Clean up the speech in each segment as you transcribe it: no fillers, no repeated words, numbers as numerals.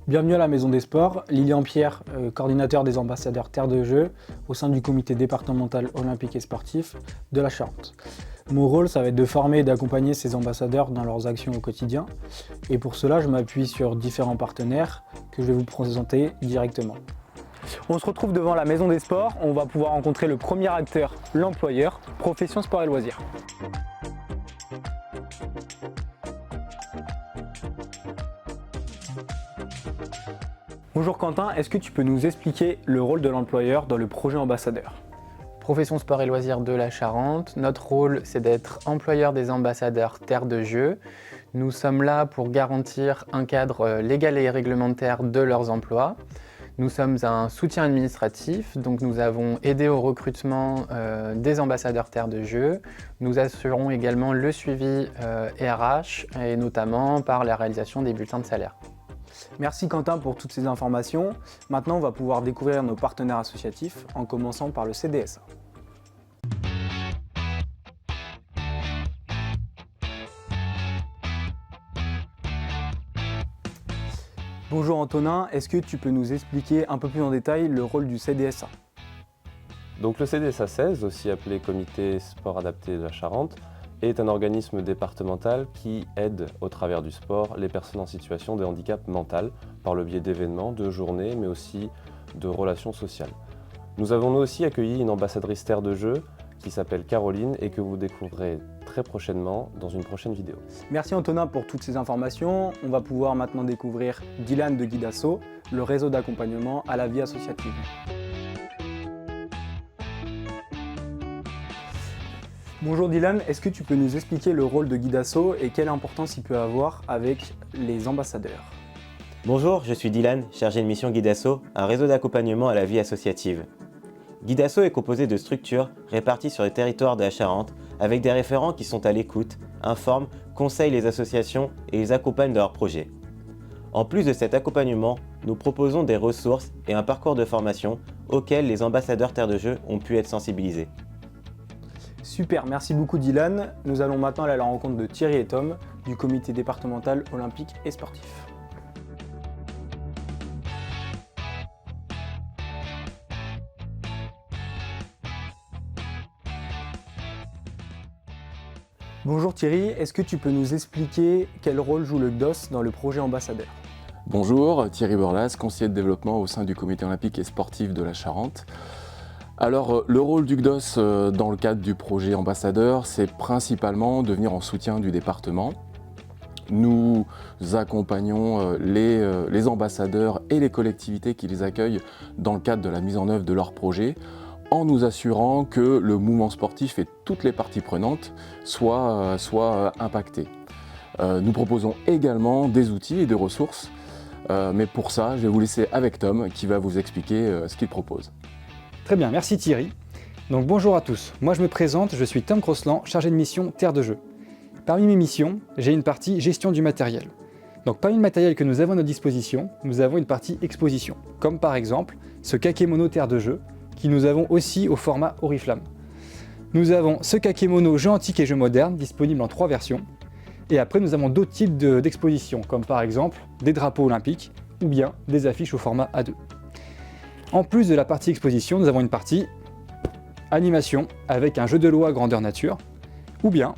Bienvenue à la Maison des Sports, Lilian Pierre, coordinateur des ambassadeurs Terre de Jeux au sein du comité départemental olympique et sportif de la Charente. Mon rôle, ça va être de former et d'accompagner ces ambassadeurs dans leurs actions au quotidien. Et pour cela, je m'appuie sur différents partenaires que je vais vous présenter directement. On se retrouve devant la Maison des Sports, on va pouvoir rencontrer le premier acteur, l'employeur, Profession Sport et Loisirs. Bonjour Quentin, est-ce que tu peux nous expliquer le rôle de l'employeur dans le projet ambassadeur ? Profession Sport et Loisirs de la Charente, notre rôle c'est d'être employeur des ambassadeurs Terre de Jeux. Nous sommes là pour garantir un cadre légal et réglementaire de leurs emplois. Nous sommes un soutien administratif, donc nous avons aidé au recrutement des ambassadeurs Terre de Jeux. Nous assurons également le suivi RH et notamment par la réalisation des bulletins de salaire. Merci Quentin pour toutes ces informations. Maintenant, on va pouvoir découvrir nos partenaires associatifs en commençant par le CDSA. Bonjour Antonin, est-ce que tu peux nous expliquer un peu plus en détail le rôle du CDSA ? Donc le CDSA 16, aussi appelé Comité Sport Adapté de la Charente, est un organisme départemental qui aide au travers du sport les personnes en situation de handicap mental par le biais d'événements, de journées, mais aussi de relations sociales. Nous avons nous aussi accueilli une ambassadrice Terre de Jeux qui s'appelle Caroline et que vous découvrirez très prochainement dans une prochaine vidéo. Merci Antonin pour toutes ces informations. On va pouvoir maintenant découvrir Dylan de Guidasso, le réseau d'accompagnement à la vie associative. Bonjour Dylan, est-ce que tu peux nous expliquer le rôle de Guidasso et quelle importance il peut avoir avec les ambassadeurs ? Bonjour, je suis Dylan, chargé de mission Guidasso, un réseau d'accompagnement à la vie associative. Guidasso est composé de structures réparties sur les territoires de la Charente avec des référents qui sont à l'écoute, informent, conseillent les associations et les accompagnent dans leurs projets. En plus de cet accompagnement, nous proposons des ressources et un parcours de formation auxquels les ambassadeurs Terre de Jeux ont pu être sensibilisés. Super, merci beaucoup Dylan. Nous allons maintenant aller à la rencontre de Thierry et Tom du comité départemental olympique et sportif. Bonjour Thierry, est-ce que tu peux nous expliquer quel rôle joue le CDOS dans le projet ambassadeur ? Bonjour, Thierry Borlas, conseiller de développement au sein du comité olympique et sportif de la Charente. Alors, le rôle du CDOS dans le cadre du projet ambassadeur, c'est principalement de venir en soutien du département. Nous accompagnons les ambassadeurs et les collectivités qui les accueillent dans le cadre de la mise en œuvre de leur projet, en nous assurant que le mouvement sportif et toutes les parties prenantes soient impactés. Nous proposons également des outils et des ressources, mais pour ça, je vais vous laisser avec Tom qui va vous expliquer ce qu'il propose. Très bien, merci Thierry. Donc bonjour à tous, moi je me présente, je suis Tom Crossland, chargé de mission Terre de Jeux. Parmi mes missions, j'ai une partie gestion du matériel. Donc parmi le matériel que nous avons à notre disposition, nous avons une partie exposition, comme par exemple ce kakémono Terre de Jeux, qui nous avons aussi au format Oriflamme. Nous avons ce kakémono jeux antiques et jeux modernes, disponible en 3 versions. Et après nous avons d'autres types d'expositions, comme par exemple des drapeaux olympiques, ou bien des affiches au format A2. En plus de la partie exposition, nous avons une partie animation avec un jeu de loi grandeur nature, ou bien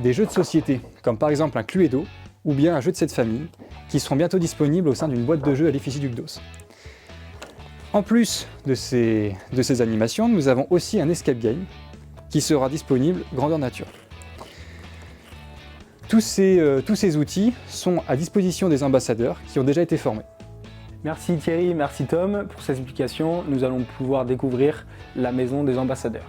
des jeux de société, comme par exemple un Cluedo, ou bien un jeu de cette famille, qui seront bientôt disponibles au sein d'une boîte de jeux à l'effigie du CDOS. En plus de ces animations, nous avons aussi un escape game, qui sera disponible grandeur nature. Tous ces outils sont à disposition des ambassadeurs qui ont déjà été formés. Merci Thierry, merci Tom pour ces explications. Nous allons pouvoir découvrir la maison des ambassadeurs.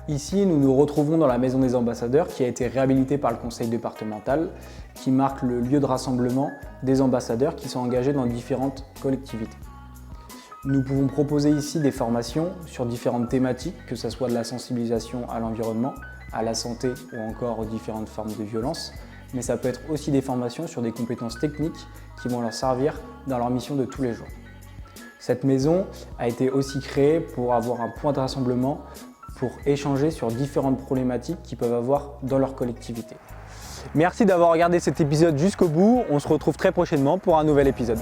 Ici, nous nous retrouvons dans la Maison des Ambassadeurs qui a été réhabilitée par le conseil départemental, qui marque le lieu de rassemblement des ambassadeurs qui sont engagés dans différentes collectivités. Nous pouvons proposer ici des formations sur différentes thématiques, que ce soit de la sensibilisation à l'environnement, à la santé ou encore aux différentes formes de violence, mais ça peut être aussi des formations sur des compétences techniques qui vont leur servir dans leur mission de tous les jours. Cette maison a été aussi créée pour avoir un point de rassemblement pour échanger sur différentes problématiques qu'ils peuvent avoir dans leur collectivité. Merci d'avoir regardé cet épisode jusqu'au bout. On se retrouve très prochainement pour un nouvel épisode.